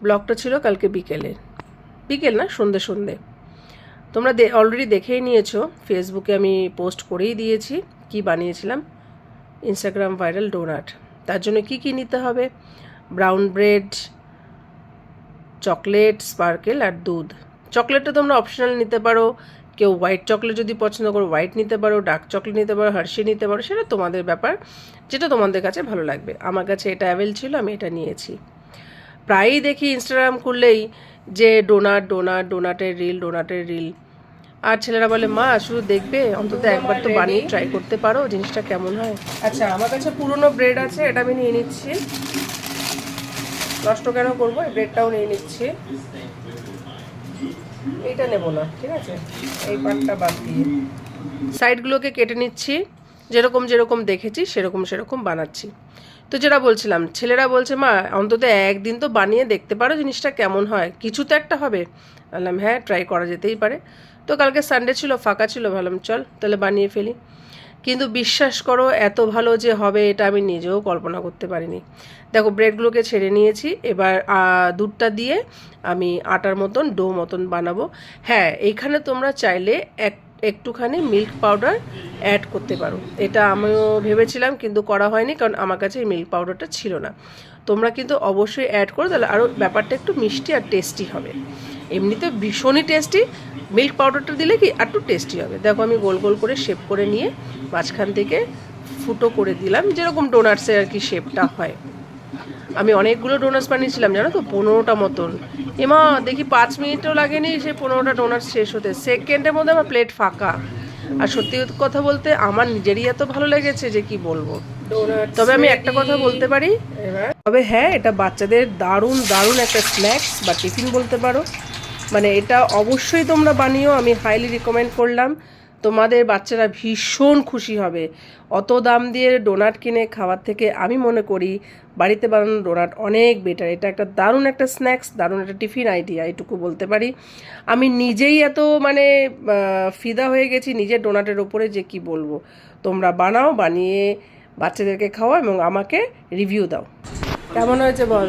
ব্লগটা ছিল কালকে বিকেল না সন্ধে তোমরা অলরেডি দেখেই নিয়েছো, ফেসবুকে আমি পোস্ট করেই দিয়েছি কি বানিয়েছিলাম। Instagram viral donut. তার জন্য কি নিতে হবে, ব্রাউন ব্রেড, চকলেট, স্পার্কেল আর দুধ। চকলেটটা তোমরা অপশনাল নিতে পারো, কেউ হোয়াইট চকলেট যদি পছন্দ করো হোয়াইট নিতে পারো, ডার্ক চকলেট নিতে পারো, হার্শি নিতে পারো, সেটা তোমাদের ব্যাপার, যেটা তোমাদের কাছে ভালো লাগবে। আমার কাছে এটা অ্যাভেল ছিল, আমি এটা নিয়েছি। প্রায়ই দেখি ইনস্টাগ্রাম খুললেই যে ডোনাটের রিল, আর ছেলেরা বলে মা শুধু দেখবে, অন্তত একবার তো বানিয়ে ট্রাই করতে পারো জিনিসটা কেমন হয়। আচ্ছা, আমার কাছে পুরনো ব্রেড আছে, এটা আমি নিয়ে নিচ্ছি। নষ্ট কেন করবো, এই ব্রেডটাও নিয়ে নিচ্ছি। এইটা নেব না, ঠিক আছে, এই পার্টটা বাদ দিয়ে সাইডগুলোকে কেটে নিচ্ছি। যেরকম দেখেছি সেরকম বানাচ্ছি। তো যেটা বলছিলাম, ছেলেরা বলছে মা অন্তত একদিন তো বানিয়ে দেখতে পারো জিনিসটা কেমন হয়, কিছু তো একটা হবে। বললাম হ্যাঁ, ট্রাই করা যেতেই পারে। তো কালকে সানডে ছিল, ফাঁকা ছিল, ভাবলাম চল তাহলে বানিয়ে ফেলি। কিন্তু বিশ্বাস করো এত ভালো যে হবে এটা আমি নিজেও কল্পনা করতে পারিনি। দেখো ব্রেডগুলোকে ছেড়ে নিয়েছি, এবার দুধটা দিয়ে আমি আটার মতন ডো মতন বানাবো। হ্যাঁ, এইখানে তোমরা চাইলে একটুখানি মিল্ক পাউডার অ্যাড করতে পারো, এটা আমিও ভেবেছিলাম কিন্তু করা হয়নি, কারণ আমার কাছে এই মিল্ক পাউডারটা ছিল না। তোমরা কিন্তু অবশ্যই অ্যাড করো, তাহলে আরও ব্যাপারটা একটু মিষ্টি আর টেস্টি হবে। এমনিতে ভীষণই টেস্টি, মিল্ক পাউডারটা দিলে কি একটু টেস্টি হবে। দেখো আমি গোল গোল করে শেপ করে নিয়ে মাঝখান থেকে ফুটো করে দিলাম, যেরকম ডোনাটসের আর কি শেপটা হয়। আমি অনেকগুলো ডোনাটস বানিয়েছিলাম জানো তো, 15টা মতন। এমা দেখি 5 মিনিটও লাগেনি সেই 15টা ডোনাটস শেষ হতে, সেকেন্ডের মধ্যে আমার প্লেট ফাঁকা। আর সত্যি কথা বলতে আমার নিজেরই এত ভালো লেগেছে যে কি বলবো। তবে আমি একটা কথা বলতে পারি, তবে হ্যাঁ, এটা বাচ্চাদের দারুণ একটা স্ন্যাক্স বা টিফিন বলতে পারো। মানে এটা অবশ্যই তোমরা বানিও, আমি হাইলি রিকমেন্ড করলাম। তোমাদের বাচ্চারা ভীষণ খুশি হবে। অত দাম দিয়ে ডোনাট কিনে খাওয়ার থেকে আমি মনে করি বাড়িতে বানানো ডোনাট অনেক বেটার। এটা একটা দারুণ একটা স্ন্যাক্স, দারুণ একটা টিফিন আইডিয়া, এটুকু বলতে পারি। আমি নিজেই এত মানে ফিদা হয়ে গেছি নিজের ডোনাটের ওপরে যে কি বলবো। তোমরা বানাও, বানিয়ে বাচ্চাদেরকে খাওয়াও এবং আমাকে রিভিউ দাও কেমন হয়েছে বল।